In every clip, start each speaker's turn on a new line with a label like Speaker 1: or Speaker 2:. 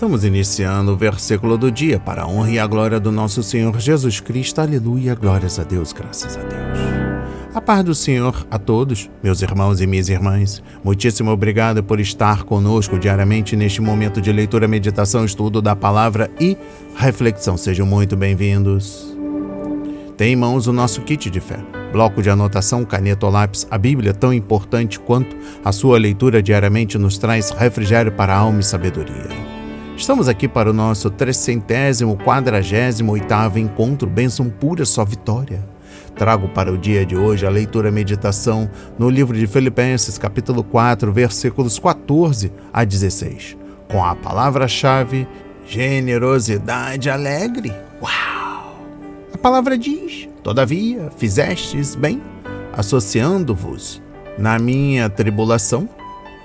Speaker 1: Estamos iniciando o versículo do dia para a honra e a glória do nosso Senhor Jesus Cristo. Aleluia, glórias a Deus, graças a Deus. A paz do Senhor a todos, meus irmãos e minhas irmãs. Muitíssimo obrigado por estar conosco diariamente neste momento de leitura, meditação, estudo da palavra e reflexão. Sejam muito bem-vindos. Tem em mãos o nosso kit de fé. Bloco de anotação, caneta ou lápis. A Bíblia, tão importante quanto a sua leitura diariamente, nos traz refrigério para a alma e sabedoria. Estamos aqui para o nosso 348º encontro, bênção pura, só vitória. Trago para o dia de hoje a leitura e meditação no livro de Filipenses, capítulo 4, versículos 14 a 16, com a palavra-chave generosidade alegre. Uau! A palavra diz: todavia fizestes bem, associando-vos na minha tribulação,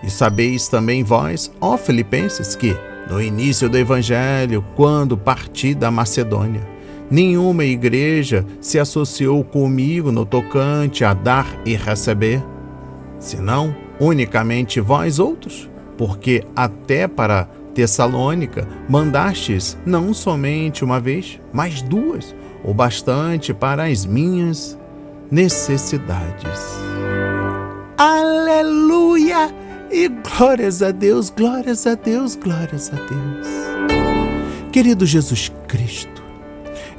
Speaker 1: e sabeis também vós, ó Filipenses, que no início do Evangelho, quando parti da Macedônia, nenhuma igreja se associou comigo no tocante a dar e receber, senão unicamente vós outros, porque até para Tessalônica mandastes não somente uma vez, mas duas, o bastante para as minhas necessidades. Aleluia! E glórias a Deus, glórias a Deus, glórias a Deus. Querido Jesus Cristo,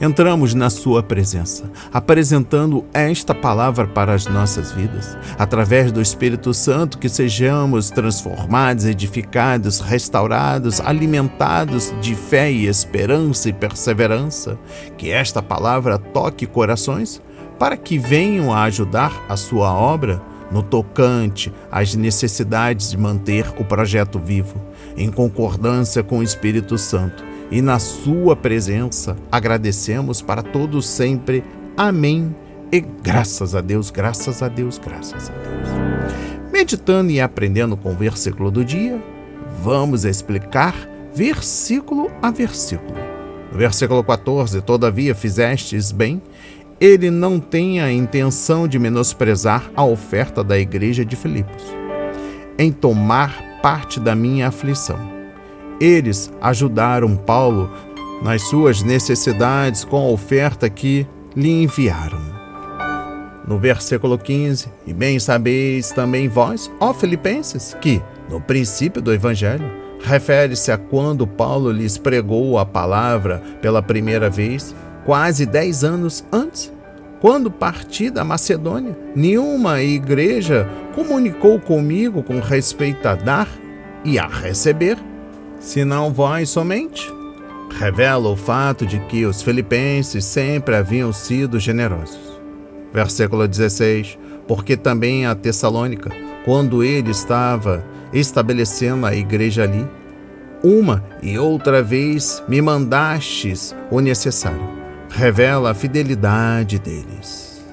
Speaker 1: entramos na sua presença, apresentando esta palavra para as nossas vidas, através do Espírito Santo, que sejamos transformados, edificados, restaurados, alimentados de fé e esperança e perseverança, que esta palavra toque corações, para que venham a ajudar a sua obra, no tocante às necessidades de manter o projeto vivo, em concordância com o Espírito Santo. E na sua presença agradecemos para todos sempre. Amém. E graças a Deus, graças a Deus, graças a Deus. Meditando e aprendendo com o versículo do dia, vamos explicar versículo a versículo. No versículo 14, todavia fizestes bem. Ele não tem a intenção de menosprezar a oferta da igreja de Filipos, em tomar parte da minha aflição. Eles ajudaram Paulo nas suas necessidades com a oferta que lhe enviaram. No versículo 15, e bem sabeis também vós, ó Filipenses, que, no princípio do Evangelho, refere-se a quando Paulo lhes pregou a palavra pela primeira vez, quase 10 anos antes, quando parti da Macedônia, nenhuma igreja comunicou comigo com respeito a dar e a receber, senão vós somente. Revela o fato de que os filipenses sempre haviam sido generosos. Versículo 16, porque também a Tessalônica, quando ele estava estabelecendo a igreja ali, uma e outra vez me mandastes o necessário. Revela a fidelidade deles.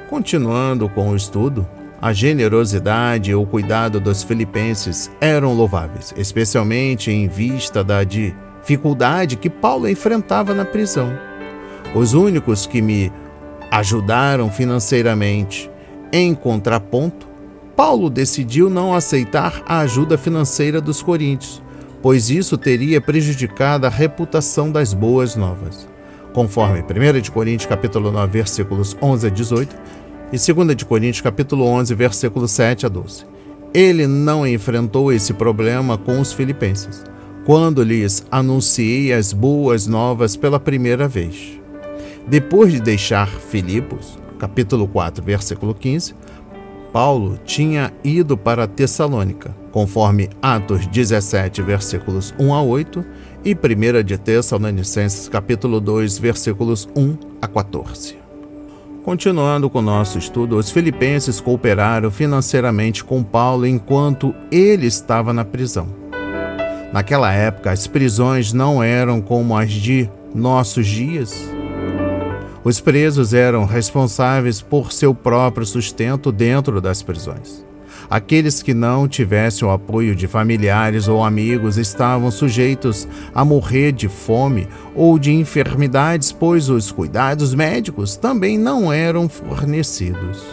Speaker 1: Continuando com o estudo, a generosidade e o cuidado dos filipenses eram louváveis, especialmente em vista da dificuldade que Paulo enfrentava na prisão. Os únicos que me ajudaram financeiramente, em contraponto, Paulo decidiu não aceitar a ajuda financeira dos coríntios, pois isso teria prejudicado a reputação das boas novas. Conforme 1 Coríntios capítulo 9, versículos 11 a 18 e 2 Coríntios capítulo 11, versículos 7 a 12. Ele não enfrentou esse problema com os filipenses, quando lhes anunciei as boas novas pela primeira vez. Depois de deixar Filipos, capítulo 4, versículo 15, Paulo tinha ido para Tessalônica, conforme Atos 17, versículos 1 a 8 e 1 de Tessalonicenses, capítulo 2, versículos 1 a 14. Continuando com o nosso estudo, os filipenses cooperaram financeiramente com Paulo enquanto ele estava na prisão. Naquela época, as prisões não eram como as de nossos dias. Os presos eram responsáveis por seu próprio sustento dentro das prisões. Aqueles que não tivessem o apoio de familiares ou amigos estavam sujeitos a morrer de fome ou de enfermidades, pois os cuidados médicos também não eram fornecidos.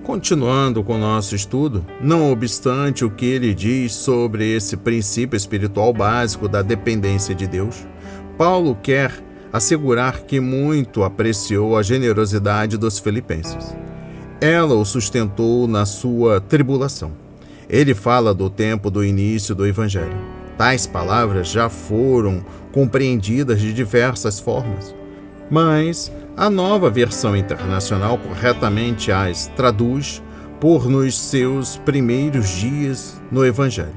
Speaker 1: Continuando com o nosso estudo, não obstante o que ele diz sobre esse princípio espiritual básico da dependência de Deus, Paulo quer assegurar que muito apreciou a generosidade dos filipenses. Ela o sustentou na sua tribulação. Ele fala do tempo do início do Evangelho. Tais palavras já foram compreendidas de diversas formas, mas a nova versão internacional corretamente as traduz por nos seus primeiros dias no Evangelho.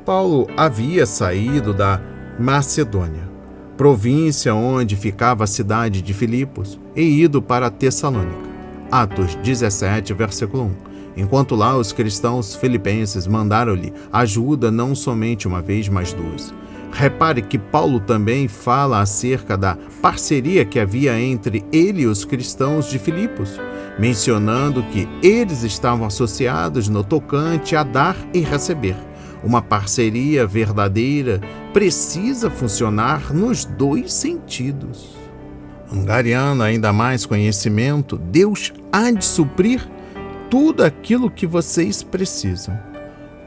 Speaker 1: Paulo havia saído da Macedônia, província onde ficava a cidade de Filipos, e ido para Tessalônica. Atos 17, versículo 1. Enquanto lá os cristãos filipenses mandaram-lhe ajuda não somente uma vez, mas duas. Repare que Paulo também fala acerca da parceria que havia entre ele e os cristãos de Filipos, mencionando que eles estavam associados no tocante a dar e receber. Uma parceria verdadeira precisa funcionar nos dois sentidos. Angariando ainda mais conhecimento, Deus há de suprir tudo aquilo que vocês precisam.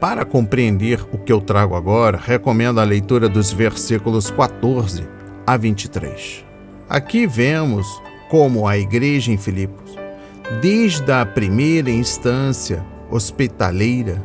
Speaker 1: Para compreender o que eu trago agora, recomendo a leitura dos versículos 14 a 23. Aqui vemos como a igreja em Filipos, desde a primeira instância hospitaleira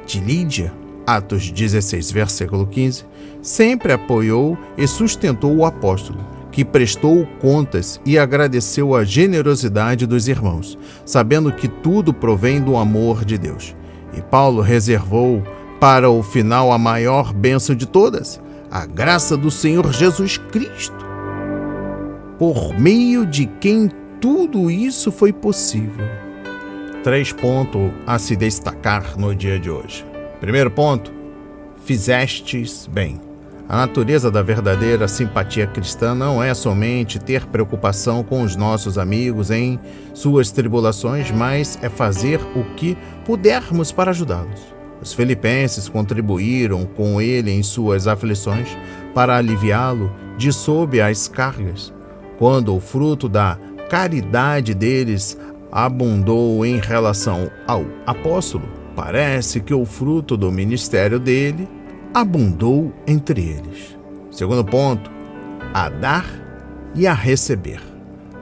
Speaker 1: de Lídia, Atos 16, versículo 15, sempre apoiou e sustentou o apóstolo, que prestou contas e agradeceu a generosidade dos irmãos, sabendo que tudo provém do amor de Deus. E Paulo reservou para o final a maior bênção de todas, a graça do Senhor Jesus Cristo, por meio de quem tudo isso foi possível. 3 pontos a se destacar no dia de hoje. Primeiro ponto, fizestes bem. A natureza da verdadeira simpatia cristã não é somente ter preocupação com os nossos amigos em suas tribulações, mas é fazer o que pudermos para ajudá-los. Os filipenses contribuíram com ele em suas aflições para aliviá-lo de sob as cargas. Quando o fruto da caridade deles abundou em relação ao apóstolo, parece que o fruto do ministério dele abundou entre eles. Segundo ponto, a dar e a receber.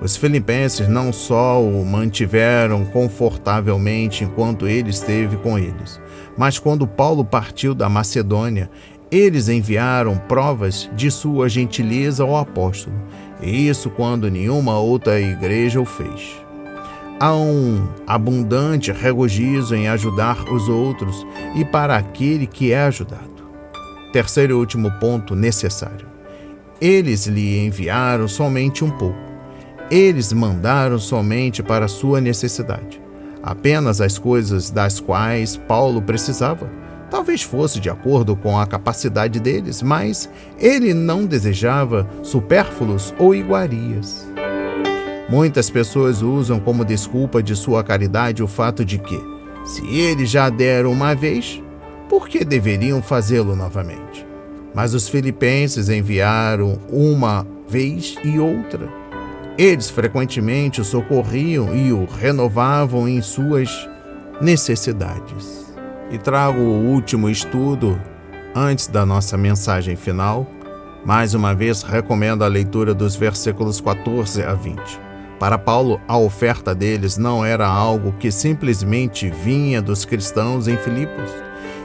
Speaker 1: Os filipenses não só o mantiveram confortavelmente enquanto ele esteve com eles, mas quando Paulo partiu da Macedônia, eles enviaram provas de sua gentileza ao apóstolo, e isso quando nenhuma outra igreja o fez. Há um abundante regozijo em ajudar os outros e para aquele que é ajudado. Terceiro e último ponto necessário. Eles lhe enviaram somente um pouco. Eles mandaram somente para sua necessidade. Apenas as coisas das quais Paulo precisava. Talvez fosse de acordo com a capacidade deles, mas ele não desejava supérfluos ou iguarias. Muitas pessoas usam como desculpa de sua caridade o fato de que, se eles já deram uma vez, por que deveriam fazê-lo novamente? Mas os filipenses enviaram uma vez e outra. Eles frequentemente o socorriam e o renovavam em suas necessidades. E trago o último estudo antes da nossa mensagem final. Mais uma vez, recomendo a leitura dos versículos 14 a 20. Para Paulo, a oferta deles não era algo que simplesmente vinha dos cristãos em Filipos.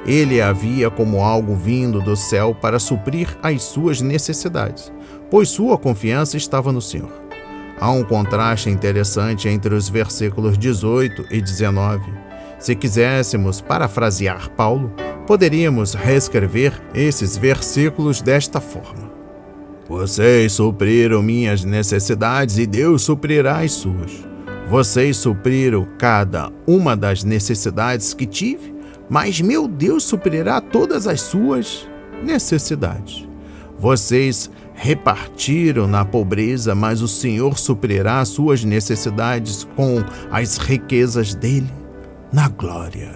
Speaker 1: Ele havia como algo vindo do céu para suprir as suas necessidades, pois sua confiança estava no Senhor. Há um contraste interessante entre os versículos 18 e 19. Se quiséssemos parafrasear Paulo, poderíamos reescrever esses versículos desta forma: Vocês supriram minhas necessidades e Deus suprirá as suas. Vocês supriram cada uma das necessidades que tive, mas meu Deus suprirá todas as suas necessidades. Vocês repartiram na pobreza, mas o Senhor suprirá as suas necessidades com as riquezas dele na glória.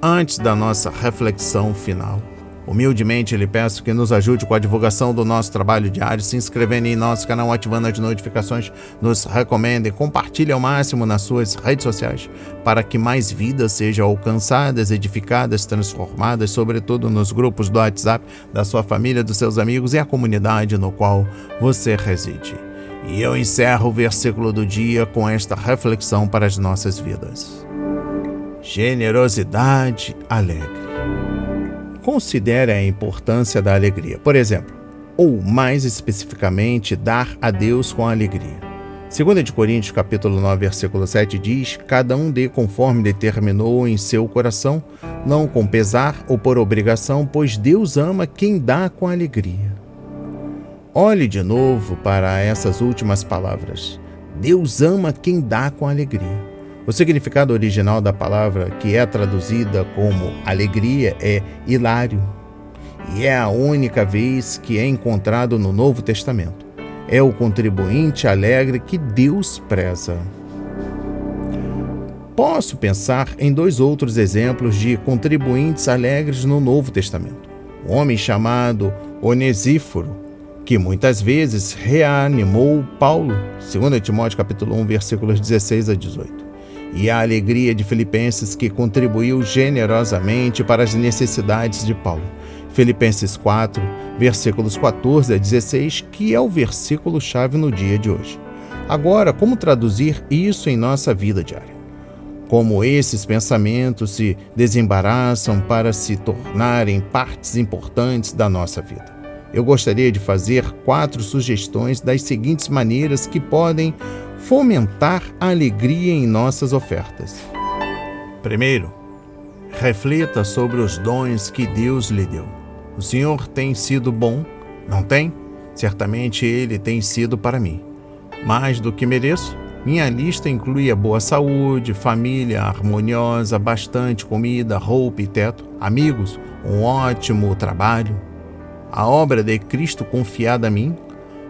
Speaker 1: Antes da nossa reflexão final, Humildemente lhe peço que nos ajude com a divulgação do nosso trabalho diário, se inscrevendo em nosso canal, ativando as notificações, nos recomendem, compartilhe ao máximo nas suas redes sociais, para que mais vidas sejam alcançadas, edificadas, transformadas, sobretudo nos grupos do WhatsApp, da sua família, dos seus amigos e a comunidade no qual você reside. E eu encerro o versículo do dia com esta reflexão para as nossas vidas. Generosidade alegre. Considere a importância da alegria. Por exemplo, ou mais especificamente, dar a Deus com alegria. 2 Coríntios capítulo 9, versículo 7 diz: cada um dê conforme determinou em seu coração, não com pesar ou por obrigação, pois Deus ama quem dá com alegria. Olhe de novo para essas últimas palavras. Deus ama quem dá com alegria. O significado original da palavra, que é traduzida como alegria, é hilário. E é a única vez que é encontrado no Novo Testamento. É o contribuinte alegre que Deus preza. Posso pensar em 2 outros exemplos de contribuintes alegres no Novo Testamento. Um homem chamado Onesíforo, que muitas vezes reanimou Paulo, 2 Timóteo capítulo 1, versículos 16 a 18. E a alegria de Filipenses, que contribuiu generosamente para as necessidades de Paulo. Filipenses 4, versículos 14 a 16, que é o versículo-chave no dia de hoje. Agora, como traduzir isso em nossa vida diária? Como esses pensamentos se desembaraçam para se tornarem partes importantes da nossa vida? Eu gostaria de fazer 4 sugestões das seguintes maneiras que podem fomentar a alegria em nossas ofertas. Primeiro, reflita sobre os dons que Deus lhe deu. O Senhor tem sido bom, não tem? Certamente Ele tem sido para mim. Mais do que mereço? Minha lista inclui a boa saúde, família harmoniosa, bastante comida, roupa e teto, amigos, um ótimo trabalho. A obra de Cristo confiada a mim,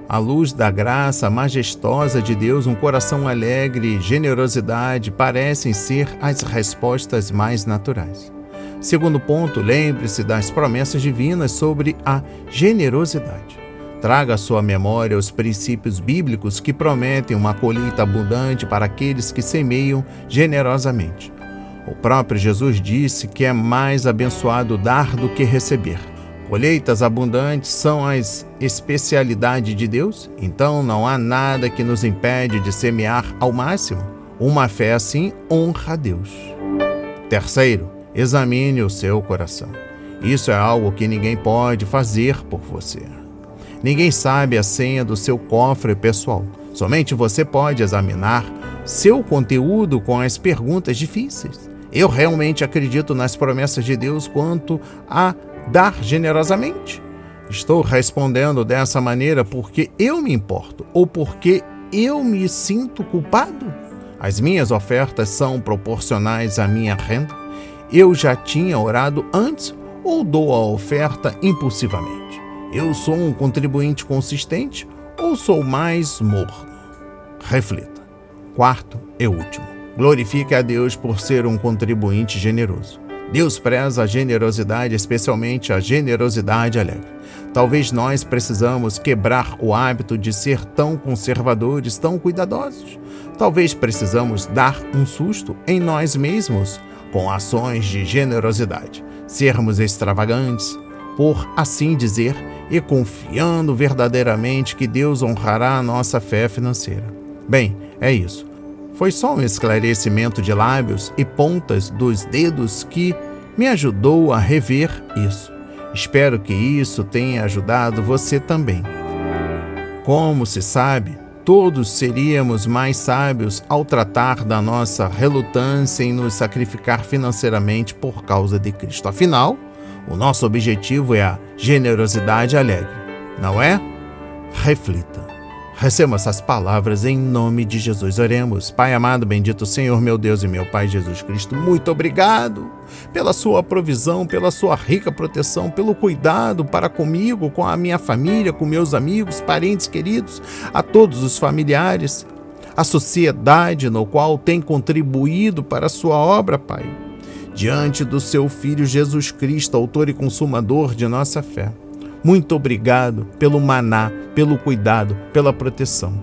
Speaker 1: a luz da graça majestosa de Deus, um coração alegre, generosidade parecem ser as respostas mais naturais. Segundo ponto, lembre-se das promessas divinas sobre a generosidade. Traga à sua memória os princípios bíblicos que prometem uma colheita abundante para aqueles que semeiam generosamente. O próprio Jesus disse que é mais abençoado dar do que receber. Colheitas abundantes são as especialidades de Deus, então não há nada que nos impede de semear ao máximo. Uma fé assim honra a Deus. Terceiro, examine o seu coração. Isso é algo que ninguém pode fazer por você. Ninguém sabe a senha do seu cofre pessoal. Somente você pode examinar seu conteúdo com as perguntas difíceis. Eu realmente acredito nas promessas de Deus quanto a dar generosamente? Estou respondendo dessa maneira porque eu me importo ou porque eu me sinto culpado? As minhas ofertas são proporcionais à minha renda? Eu já tinha orado antes ou dou a oferta impulsivamente? Eu sou um contribuinte consistente ou sou mais morno? Reflita. Quarto e último. Glorifique a Deus por ser um contribuinte generoso. Deus preza a generosidade, especialmente a generosidade alegre. Talvez nós precisamos quebrar o hábito de ser tão conservadores, tão cuidadosos. Talvez precisamos dar um susto em nós mesmos com ações de generosidade. Sermos extravagantes, por assim dizer, e confiando verdadeiramente que Deus honrará a nossa fé financeira. Bem, é isso. Foi só um esclarecimento de lábios e pontas dos dedos que me ajudou a rever isso. Espero que isso tenha ajudado você também. Como se sabe, todos seríamos mais sábios ao tratar da nossa relutância em nos sacrificar financeiramente por causa de Cristo. Afinal, o nosso objetivo é a generosidade alegre, não é? Reflita. Receba essas palavras em nome de Jesus. Oremos. Pai amado, bendito Senhor, meu Deus e meu Pai Jesus Cristo, muito obrigado pela sua provisão, pela sua rica proteção, pelo cuidado para comigo, com a minha família, com meus amigos, parentes queridos, a todos os familiares, a sociedade no qual tem contribuído para a sua obra, Pai. diante do seu Filho Jesus Cristo, autor e consumador de nossa fé. Muito obrigado pelo maná, pelo cuidado, pela proteção.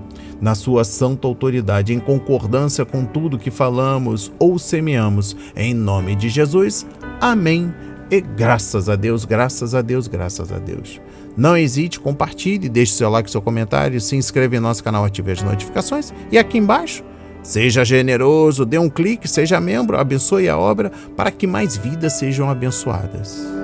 Speaker 1: Na sua santa autoridade, em concordância com tudo que falamos ou semeamos, em nome de Jesus. Amém. E graças a Deus, graças a Deus, graças a Deus. Não hesite, compartilhe, deixe seu like, seu comentário, se inscreva em nosso canal, ative as notificações. E aqui embaixo, seja generoso, dê um clique, seja membro, abençoe a obra para que mais vidas sejam abençoadas.